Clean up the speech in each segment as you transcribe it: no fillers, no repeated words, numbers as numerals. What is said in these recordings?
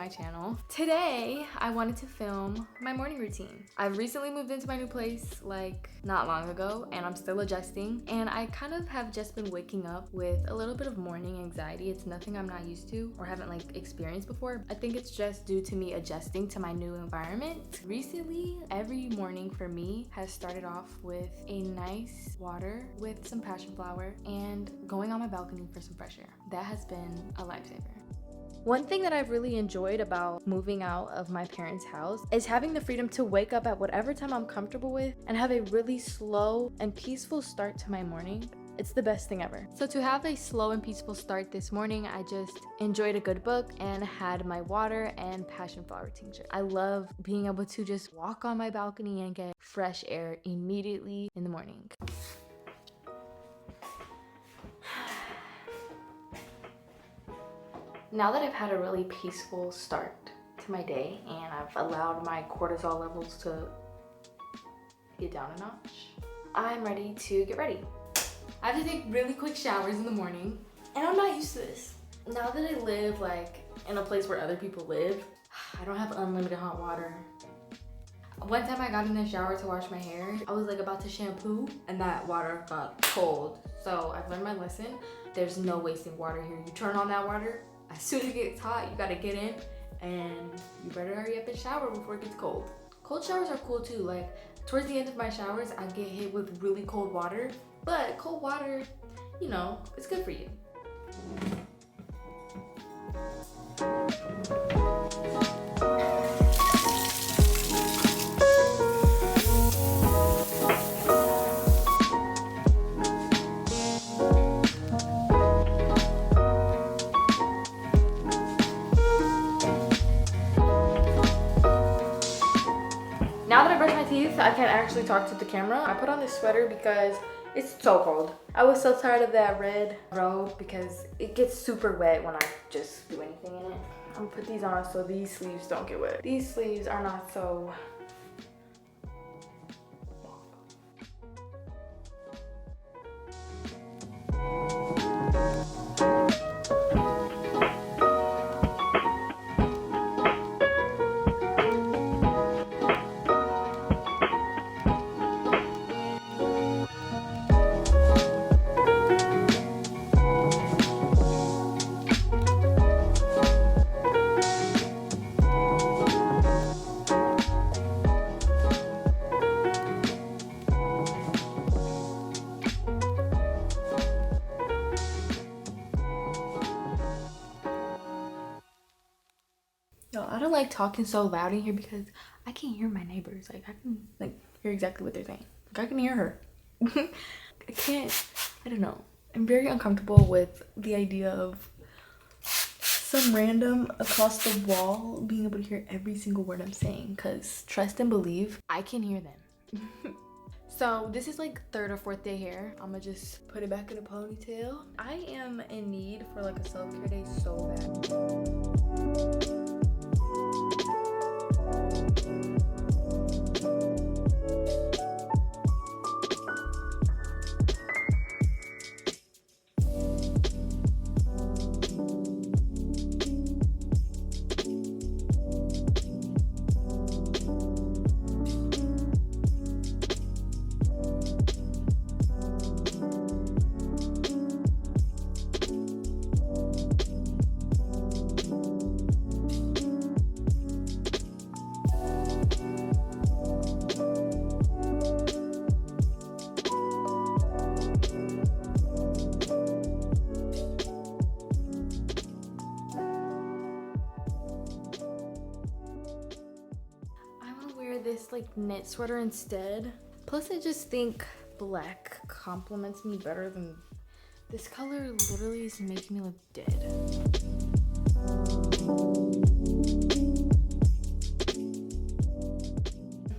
my channel. Today, I wanted to film my morning routine. I've recently moved into my new place like not long ago and I'm still adjusting, and I kind of have just been waking up with a little bit of morning anxiety. It's nothing I'm not used to or haven't like experienced before. I think it's just due to me adjusting to my new environment. Recently, every morning for me has started off with a nice water with some passion flower and going on my balcony for some fresh air. That has been a lifesaver. One thing that I've really enjoyed about moving out of my parents' house is having the freedom to wake up at whatever time I'm comfortable with and have a really slow and peaceful start to my morning. It's the best thing ever. So to have a slow and peaceful start this morning, I just enjoyed a good book and had my water and passion flower tincture. I love being able to just walk on my balcony and get fresh air immediately in the morning. Now that I've had a really peaceful start to my day and I've allowed my cortisol levels to get down a notch, I'm ready to get ready. I have to take really quick showers in the morning, and I'm not used to this. Now that I live like in a place where other people live, I don't have unlimited hot water. One time I got in the shower to wash my hair, I was like about to shampoo and that water got cold. So I've learned my lesson. There's no wasting water here. You turn on that water, as soon as it gets hot, you gotta get in, and you better hurry up and shower before it gets cold. Cold showers are cool too. Like towards the end of my showers, I get hit with really cold water, but cold water, you know, it's good for you. Now that I brush my teeth, I can actually talk to the camera. I put on this sweater because it's so cold. I was so tired of that red robe because it gets super wet when I just do anything in it. I'm gonna put these on so these sleeves don't get wet. These sleeves are not so Yo, I don't like talking so loud in here because I can hear my neighbors. Like I can like hear exactly what they're saying. Like I can hear her. I don't know. I'm very uncomfortable with the idea of some random across the wall being able to hear every single word I'm saying, because trust and believe, I can hear them. So this is like third or fourth day hair. I'm gonna just put it back in a ponytail. I am in need for like a self-care day so bad. This like knit sweater instead. Plus I just think black complements me better than this color. Literally is making me look dead.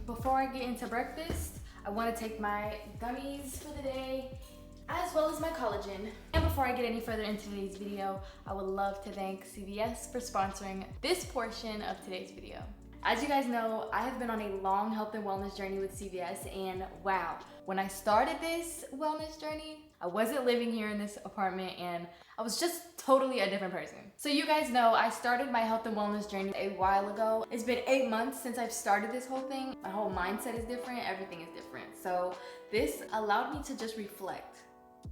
Before I get into breakfast, I want to take my gummies for the day as well as my collagen. And before I get any further into today's video, I would love to thank CVS for sponsoring this portion of today's video. As you guys know, I have been on a long health and wellness journey with CVS, and wow, when I started this wellness journey, I wasn't living here in this apartment, and I was just totally a different person. So you guys know I started my health and wellness journey a while ago. It's been 8 months since I've started this whole thing. My whole mindset is different, everything is different. So this allowed me to just reflect,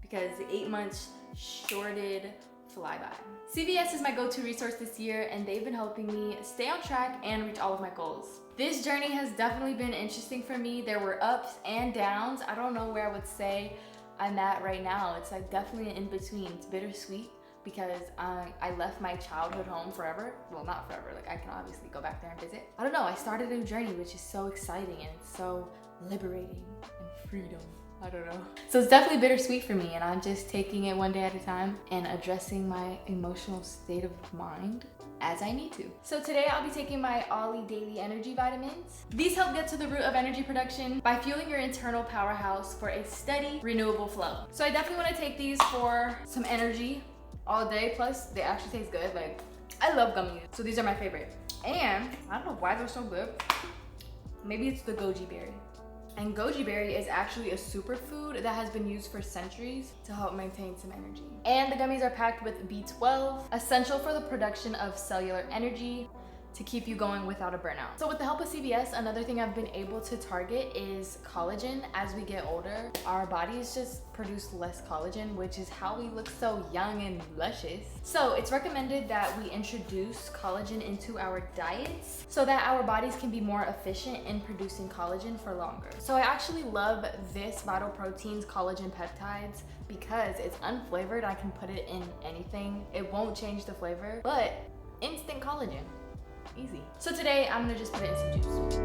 because the 8 months sure did fly by. CVS is my go-to resource this year, and they've been helping me stay on track and reach all of my goals. This journey has definitely been interesting for me. There were ups and downs. I don't know where I would say I'm at right now. It's like definitely an in-between. It's bittersweet because I left my childhood home forever. Well, not forever, like I can obviously go back there and visit. I don't know, I started a new journey, which is so exciting and it's so liberating and freedom. I don't know. So it's definitely bittersweet for me, and I'm just taking it one day at a time and addressing my emotional state of mind as I need to. So today I'll be taking my Ollie Daily Energy Vitamins. These help get to the root of energy production by fueling your internal powerhouse for a steady, renewable flow. So I definitely want to take these for some energy all day, plus they actually taste good. Like, I love gummies, so these are my favorite. And I don't know why they're so good. Maybe it's the goji berry. And goji berry is actually a superfood that has been used for centuries to help maintain some energy. And the gummies are packed with B12, essential for the production of cellular energy to keep you going without a burnout. So with the help of CVS, another thing I've been able to target is collagen. As we get older, our bodies just produce less collagen, which is how we look so young and luscious. So it's recommended that we introduce collagen into our diets so that our bodies can be more efficient in producing collagen for longer. So I actually love this Vital Proteins collagen peptides because it's unflavored. I can put it in anything. It won't change the flavor, but instant collagen. Easy. So today I'm gonna just put it in some juice.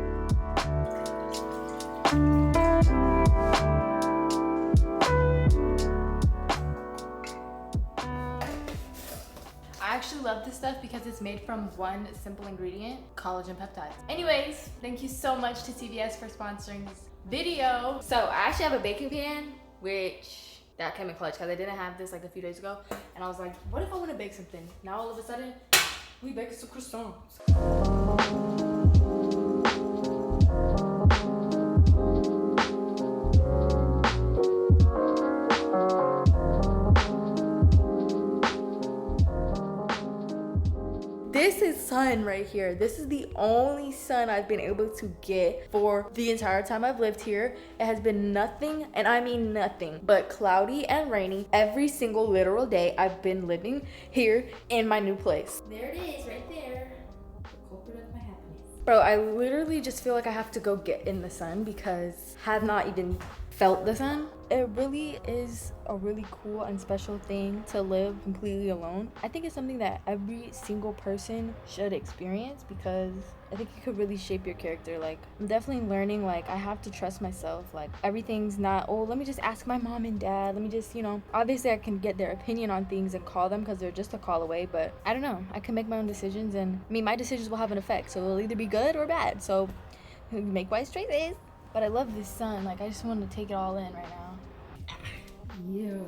I actually love this stuff because it's made from one simple ingredient, collagen peptides. Anyways, thank you so much to CVS for sponsoring this video. So I actually have a baking pan, which that came in clutch because I didn't have this like a few days ago. And I was like, what if I want to bake something? Now all of a sudden, we bake some croissants. This is sun right here. This is the only sun I've been able to get for the entire time I've lived here. It has been nothing, and I mean nothing, but cloudy and rainy every single literal day I've been living here in my new place. There it is, right there. The culprit of my happiness. Bro, I literally just feel like I have to go get in the sun because I have not even felt the sun. It really is a really cool and special thing to live completely alone. I think it's something that every single person should experience because I think it could really shape your character. Like, I'm definitely learning, like, I have to trust myself. Like, everything's not, oh, let me just ask my mom and dad. Let me just, you know, obviously I can get their opinion on things and call them because they're just a call away. But I don't know. I can make my own decisions, and I mean, my decisions will have an effect. So it'll either be good or bad. So make wise choices. But I love this sun. Like, I just want to take it all in right now. Yeah.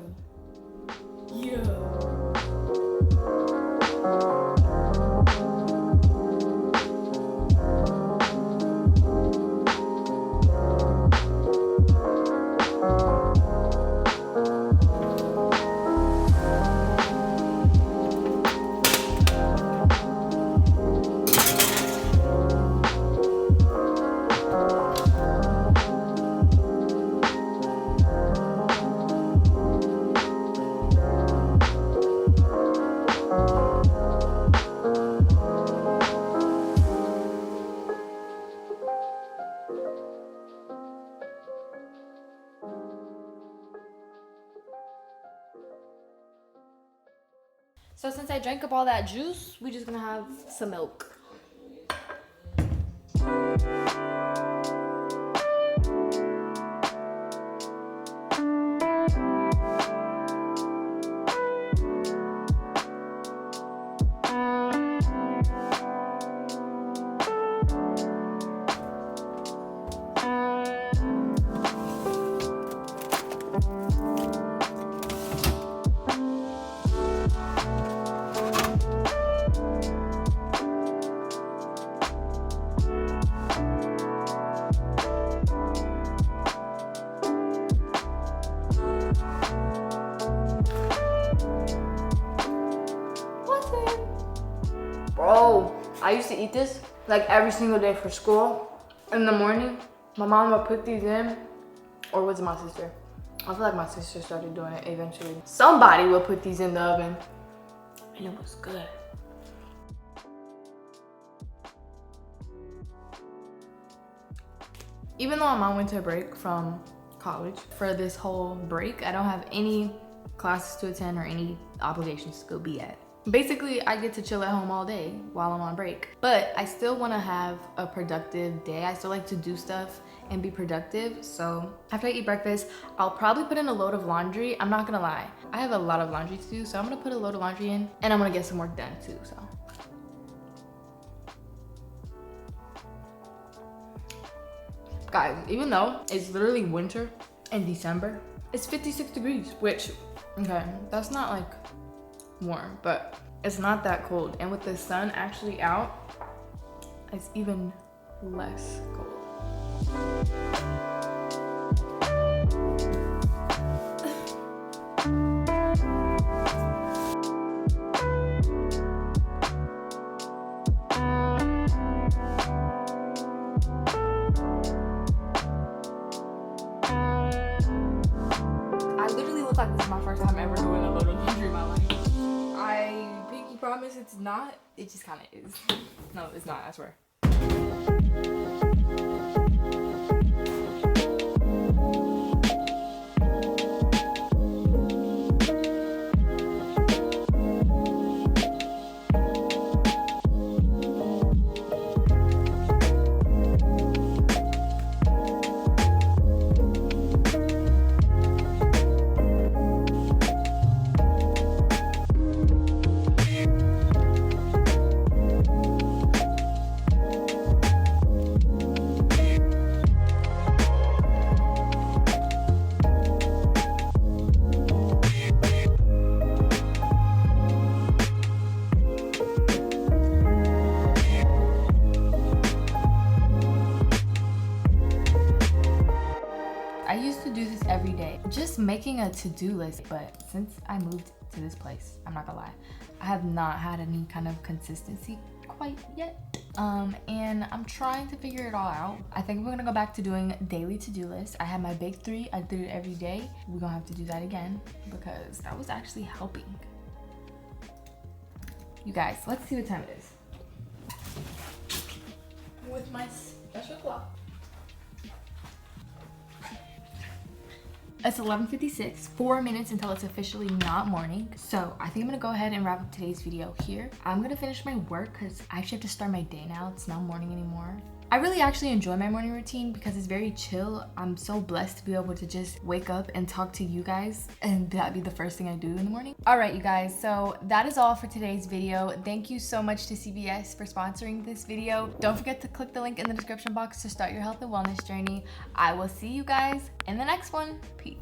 So since I drank up all that juice, we're just gonna have some milk. I used to eat this like every single day for school. In the morning, my mom would put these in, or was it my sister? I feel like my sister started doing it eventually. Somebody would put these in the oven, and it was good. Even though my mom went to a break from college, for this whole break, I don't have any classes to attend or any obligations to go be at. Basically, I get to chill at home all day while I'm on break. But I still want to have a productive day. I still like to do stuff and be productive. So after I eat breakfast, I'll probably put in a load of laundry. I'm not gonna lie, I have a lot of laundry to do, so I'm gonna put a load of laundry in, and I'm gonna get some work done too, so. Guys, even though it's literally winter in December, it's 56 degrees, which, okay, that's not like warm, but it's not that cold. And with the sun actually out, it's even less cold. Like this is my first time ever doing a load of laundry in my life. I pinky promise it's not. It just kind of is. No, it's not, I swear. I used to do this every day, just making a to-do list, but since I moved to this place, I'm not gonna lie, I have not had any kind of consistency quite yet. And I'm trying to figure it all out. I think we're gonna go back to doing daily to-do lists. I had my big 3, I did it every day. We're gonna have to do that again because that was actually helping. You guys, let's see what time it is. With my special clock. It's 11:56, 4 minutes until it's officially not morning. So I think I'm gonna go ahead and wrap up today's video here. I'm gonna finish my work because I actually have to start my day now. It's not morning anymore. I really actually enjoy my morning routine because it's very chill. I'm so blessed to be able to just wake up and talk to you guys, and that'd be the first thing I do in the morning. All right, you guys, so that is all for today's video. Thank you so much to CVS for sponsoring this video. Don't forget to click the link in the description box to start your health and wellness journey. I will see you guys in the next one. Peace.